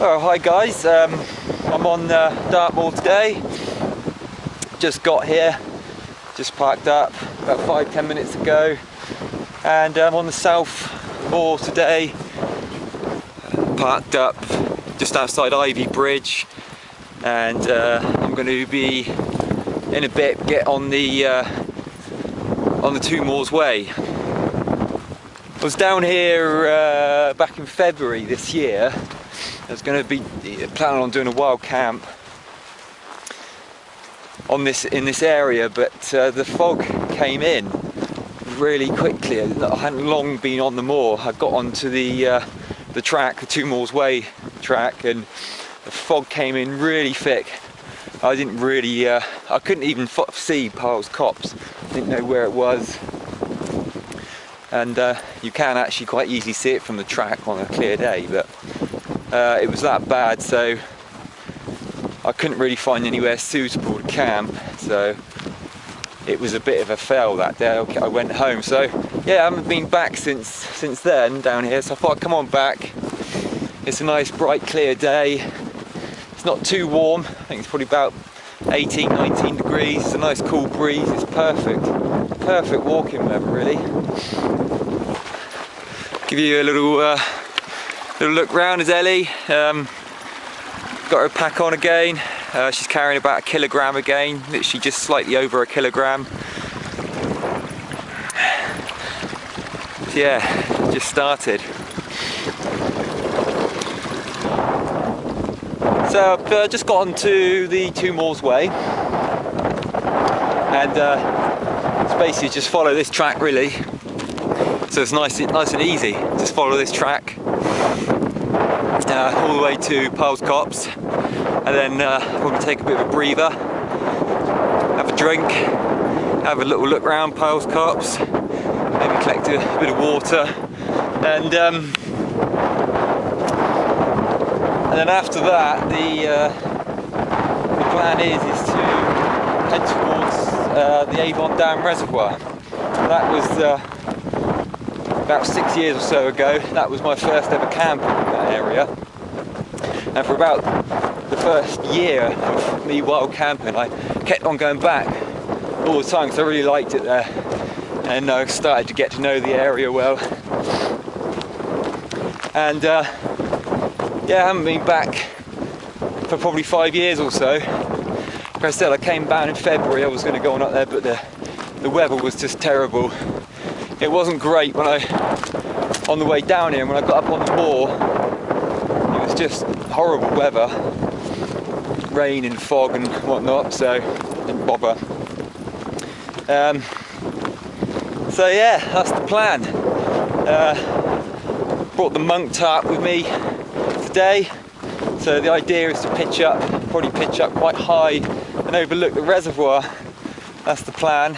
Oh, hi guys, I'm on Dartmoor today. Just got here, just parked up about 5-10 minutes ago, and I'm on the South Moor today, parked up just outside Ivy Bridge, and I'm going to be in a bit get on the Two Moors Way. I was down here back in February this year. I was going to be planning on doing a wild camp in this area, but the fog came in really quickly. I hadn't long been on the moor. I got onto the track, the Two Moors Way track, and the fog came in really thick. I didn't really, I couldn't even see Piles Copse. I didn't know where it was. And you can actually quite easily see it from the track on a clear day, but it was that bad, so I couldn't really find anywhere suitable to camp, so it was a bit of a fail that day. I went home, so yeah, I haven't been back since then down here, so I thought I'd come on back. It's a nice bright clear day. It's not too warm. I think it's probably about 18-19 degrees. It's a nice cool breeze. It's perfect walking weather, really. Give you a little look round as Ellie. Got her pack on again. She's carrying about 1 kilogram again, literally just slightly over 1 kilogram. So yeah, just started. So I've just got onto the Two Moors Way, and it's basically just follow this track really. So it's nice and easy. Just follow this track all the way to Piles Copse, and then probably take a bit of a breather, have a drink, have a little look around Piles Copse, maybe collect a bit of water, and then after that, the plan is to head towards the Avon Dam Reservoir. That was about 6 years or so ago. That was my first ever camp in that area, and for about the first year of me wild camping, I kept on going back all the time because I really liked it there, and I started to get to know the area well. And yeah, I haven't been back for probably 5 years or so. Like I said, I came down in February. I was going to go on up there, but the weather was just terrible. It wasn't great on the way down here, and when I got up on the moor, it was just horrible weather, rain and fog and whatnot, so didn't bother. So yeah, that's the plan. Brought the monk tarp with me today, so the idea is to probably pitch up quite high and overlook the reservoir. That's the plan.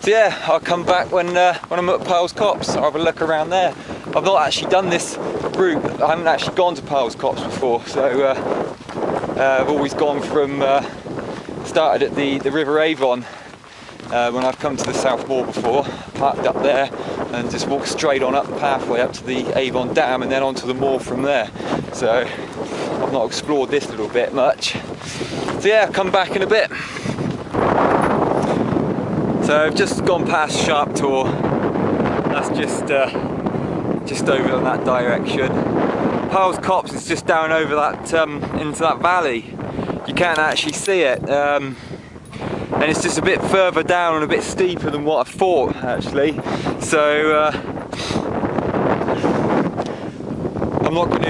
So yeah, I'll come back when I'm at Piles Copse. I'll have a look around there. I've not actually done this route. I haven't actually gone to Piles Copse before, so I've always gone from started at the River Avon when I've come to the South Moor before. Parked up there and just walked straight on up the pathway up to the Avon Dam and then onto the moor from there. So I've not explored this little bit much. So yeah, I'll come back in a bit. So I've just gone past Sharp Tor. That's just over in that direction. Piles Copse is just down over that into that valley. You can't actually see it, and it's just a bit further down and a bit steeper than what I thought actually. So I'm not going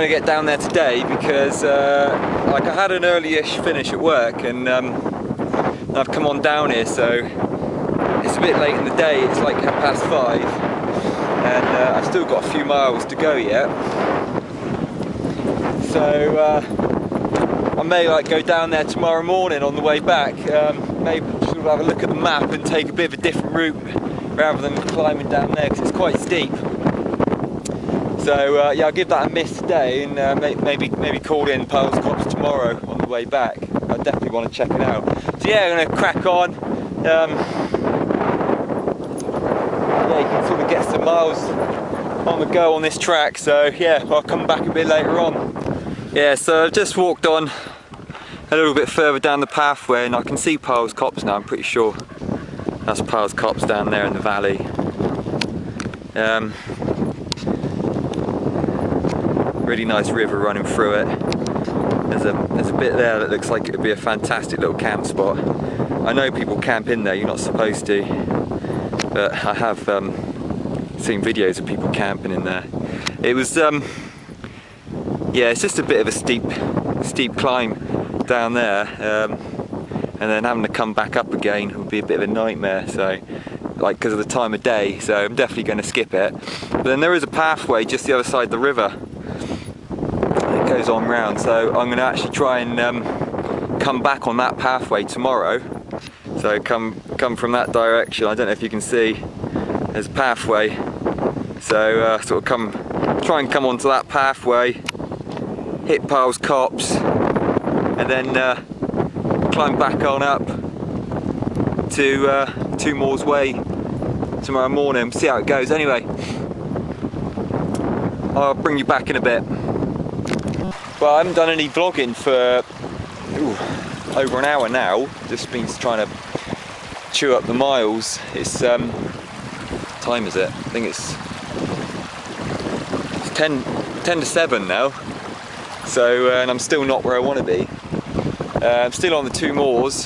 to get down there today because like I had an early-ish finish at work, and I've come on down here, so it's a bit late in the day. It's like 5:30, and I've still got a few miles to go yet. So I may go down there tomorrow morning on the way back. Maybe sort of have a look at the map and take a bit of a different route rather than climbing down there because it's quite steep. So yeah, I'll give that a miss today, and maybe call in Piles Copse tomorrow on the way back. I definitely want to check it out. So yeah, I'm going to crack on. Yeah, you can sort of get some miles on the go on this track, so yeah, I'll come back a bit later on. Yeah, so I've just walked on a little bit further down the pathway and I can see Piles Copse now. I'm pretty sure that's Piles Copse down there in the valley. Really nice river running through it. There's a bit there that looks like it would be a fantastic little camp spot. I know people camp in there, you're not supposed to, but I have seen videos of people camping in there. It was, yeah, it's just a bit of a steep climb down there, and then having to come back up again would be a bit of a nightmare. So, like, because of the time of day, so I'm definitely going to skip it. But then there is a pathway just the other side of the river. It goes on round, so I'm going to actually try and come back on that pathway tomorrow. So come from that direction. I don't know if you can see, there's a pathway. So sort of try and come onto that pathway, hit Piles Copse, and then climb back on up to Two Moors Way tomorrow morning. See how it goes. Anyway, I'll bring you back in a bit. Well, I haven't done any vlogging for over an hour now. Just been trying to chew up the miles. It's what time is it? I think it's 10 to 7 now. So and I'm still not where I want to be. I'm still on the Two Moors.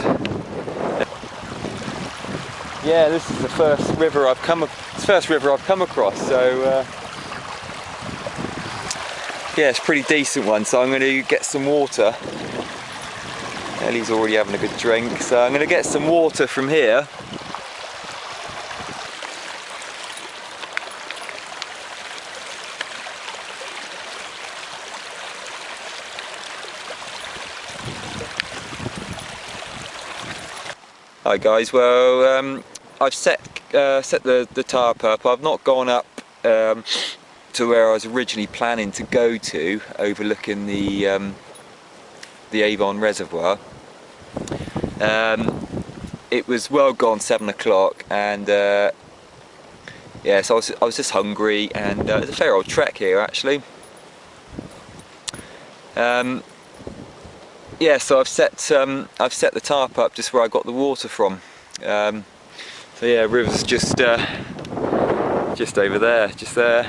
Yeah, this is the first river I've come across. So yeah, it's a pretty decent one. So I'm going to get some water. Ellie's already having a good drink, so I'm going to get some water from here. Hi guys, well I've set the tarp up. I've not gone up to where I was originally planning to go to, overlooking the Avon Reservoir. It was well gone 7 o'clock, and yeah, so I was just hungry, and it's a fair old trek here actually. Yeah, so I've set the tarp up just where I got the water from. So yeah, river's just over there, just there.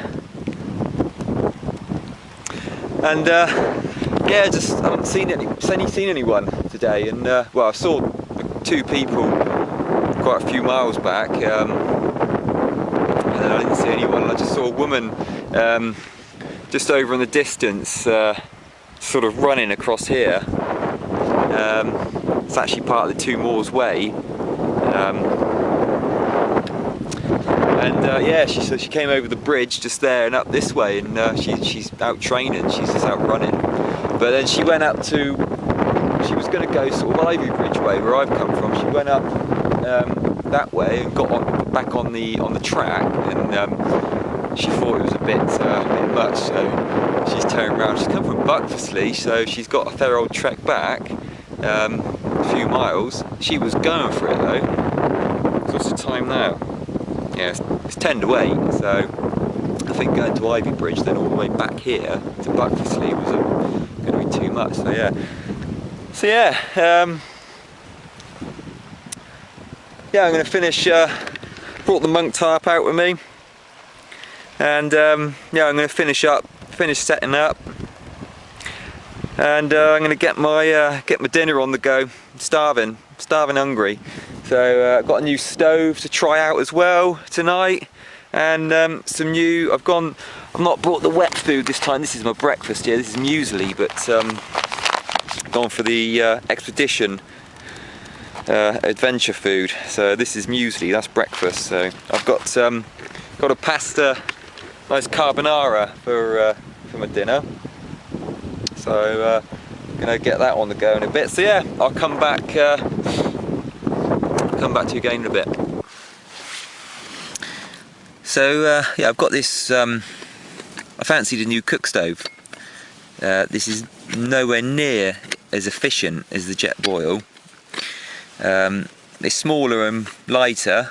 And yeah, just haven't seen anyone today. And well, I saw 2 people quite a few miles back, and then I didn't see anyone. I just saw a woman just over in the distance, sort of running across here. It's actually part of the Two Moors Way. Yeah, she came over the bridge just there and up this way, and she's out training, she's just out running. But then she went up to, she was going to go sort of Ivy Bridge way, where I've come from. She went up that way and got back on the track, and she thought it was a bit much, so she's turned around. She's come from Buckfastleigh, so she's got a fair old trek back, a few miles. She was going for it though. So what's the time now? Yeah, it's 10 to 8, so I think going to Ivy Bridge then all the way back here to Buckfastleigh was going to be too much. So yeah, yeah, I'm going to finish. Brought the monk tarp out with me, and yeah, I'm going to finish setting up, and I'm going to get my dinner on the go. I'm starving hungry. So I've got a new stove to try out as well tonight, and some new. I've not brought the wet food this time. This is my breakfast here. This is muesli, but gone for the expedition adventure food. So this is muesli. That's breakfast. So I've got a pasta, nice carbonara for my dinner. So I'm gonna get that on the go in a bit. So yeah, I'll come back to you again in a bit. So yeah, I've got this. I fancied a new cook stove. This is nowhere near as efficient as the jet boil. It's smaller and lighter.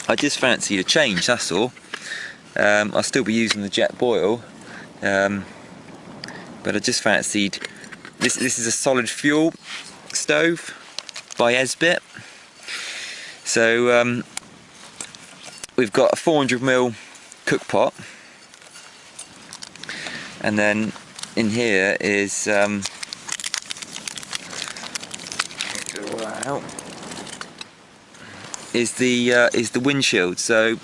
I just fancied a change, that's all. I'll still be using the jet boil, but I just fancied this. This is a solid fuel stove by Esbit. So we've got a 400mm cook pot, and then in here is is the windshield. So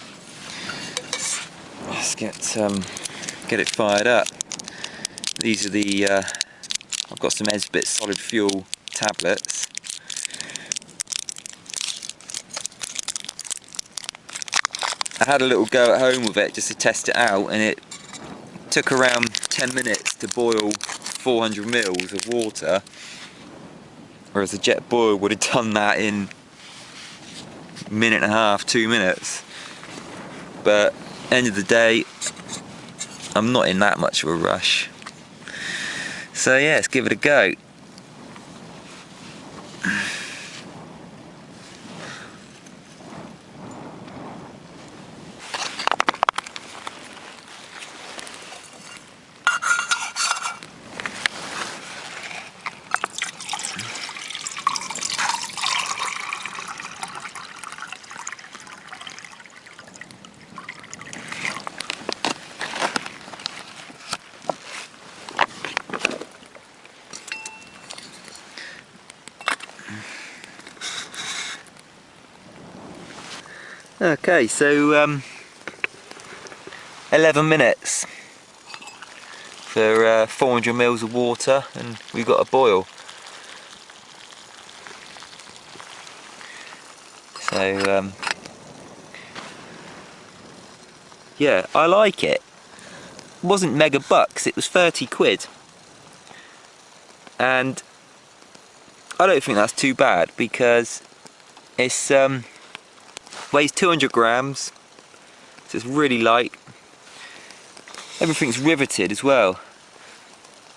let's get it fired up. These are the I've got some Esbit solid fuel tablets. I had a little go at home with it just to test it out, and it took around 10 minutes to boil 400 mils of water, whereas the jet boil would have done that in a minute and a half, 2 minutes. But end of the day, I'm not in that much of a rush. So yeah, let's give it a go. Okay, so 11 minutes for 400 mils of water, and we've got a boil. So yeah, I like it. It wasn't mega bucks, it was 30 quid. And I don't think that's too bad, because it's weighs 200 grams, so it's really light. Everything's riveted as well.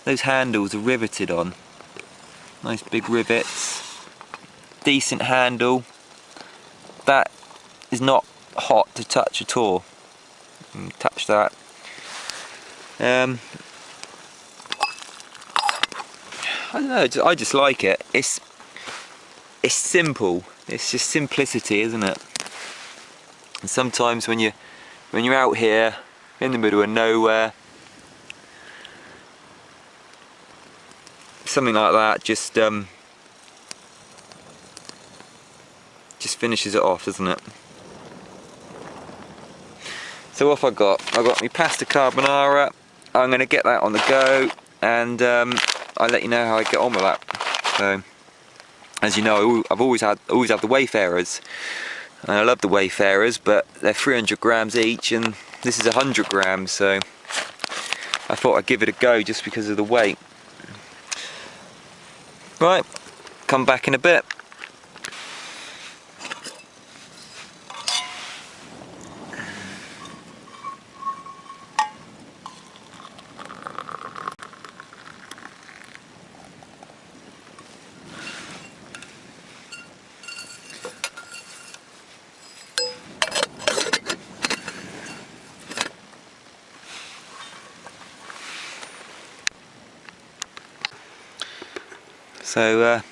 Those handles are riveted on. Nice big rivets. Decent handle. That is not hot to touch at all. You can touch that. I don't know, I just like it. It's simple. It's just simplicity, isn't it? And sometimes when you're out here in the middle of nowhere, something like that just finishes it off, doesn't it? So what have I got? I've got my pasta carbonara. I'm going to get that on the go, and I'll let you know how I get on with that. So, as you know, I've always had the Wayfarers. And I love the Wayfarers, but they're 300 grams each, and this is 100 grams, so I thought I'd give it a go just because of the weight. Right, come back in a bit. So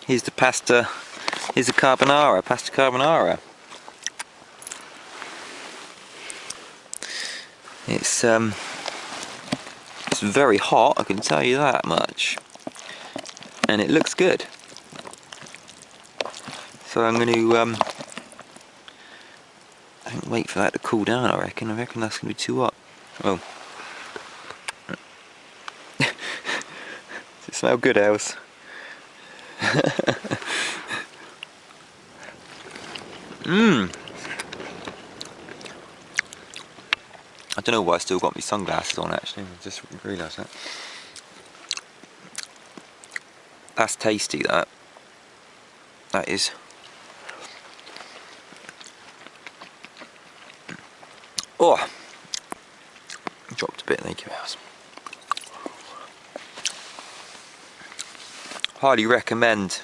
here's the pasta, here's the carbonara, pasta carbonara. It's very hot, I can tell you that much, and it looks good. So I'm going to wait for that to cool down. I reckon that's going to be too hot. Oh, does it smell good, Els? I don't know why I still got my sunglasses on, actually. I just realised that. That's tasty, that. That is. Oh! Dropped a bit, thank you, Els. Highly recommend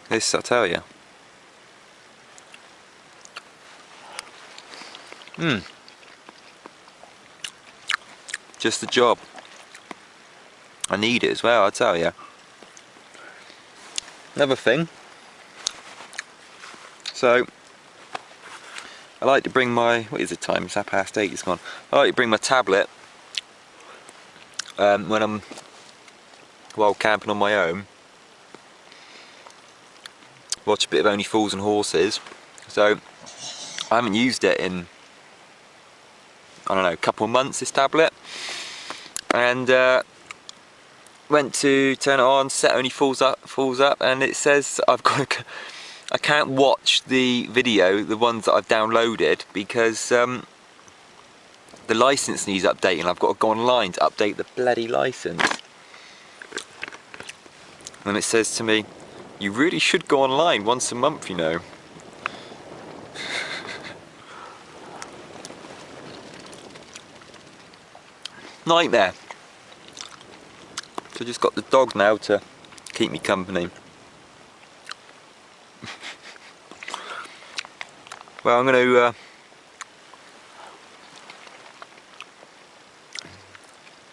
this, I tell you. Just the job. I need it as well, I tell you. Another thing. So, I like to bring my, what is the time? It's 8:30, it's gone. I like to bring my tablet when I'm camping on my own. Watch a bit of Only Fools and Horses. So, I haven't used it in, I don't know, a couple of months, this tablet. And went to turn it on, set Only Fools up, and it says I can't watch the video, the ones that I've downloaded, because the license needs updating. I've got to go online to update the bloody license. And it says to me, you really should go online once a month, you know. Nightmare. So I just got the dog now to keep me company. Well, I'm going to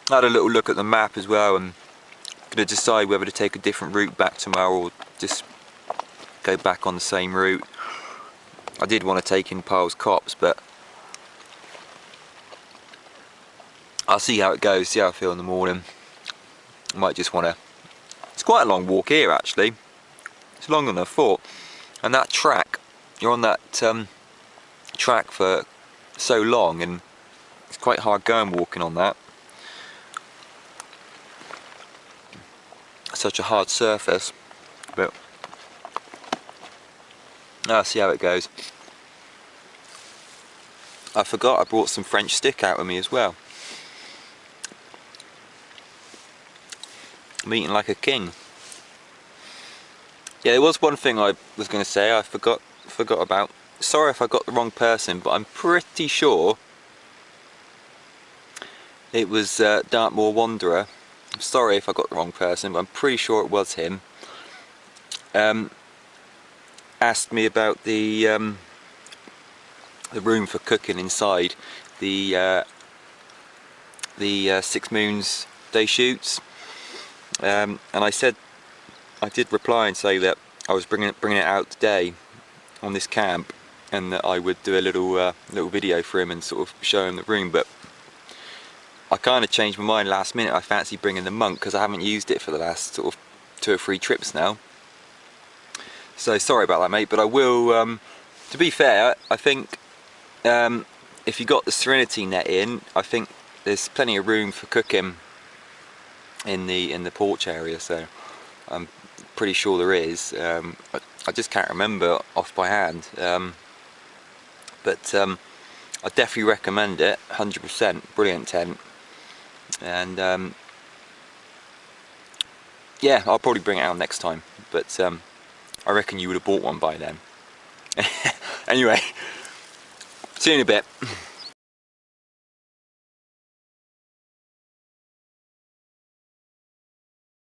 had a little look at the map as well, and going to decide whether to take a different route back tomorrow or just go back on the same route. I did want to take in Piles Copse, but I'll see how it goes, see how I feel in the morning. I might just want to, it's quite a long walk here actually, it's longer than I thought, and that track, you're on that track for so long and it's quite hard going walking on that. Such a hard surface, but I'll see how it goes. I forgot I brought some French stick out with me as well. I'm eating like a king. Yeah, there was one thing I was going to say I forgot about. Sorry if I got the wrong person, but I'm pretty sure it was Dartmoor Wanderer. I'm sorry if I got the wrong person, but I'm pretty sure it was him. Asked me about the room for cooking inside the Six Moons day shoots, and I said, I did reply and say that I was bringing it out today on this camp, and that I would do a little video for him and sort of show him the room, but I kind of changed my mind last minute. I fancy bringing the monk because I haven't used it for the last sort of 2 or 3 trips now. So sorry about that, mate, but I will, to be fair, I think if you got the Serenity net in, I think there's plenty of room for cooking in the porch area, so I'm pretty sure there is. I just can't remember off by hand, but I definitely recommend it, 100%, brilliant tent. And yeah, I'll probably bring it out next time, but I reckon you would have bought one by then. Anyway, see you in a bit.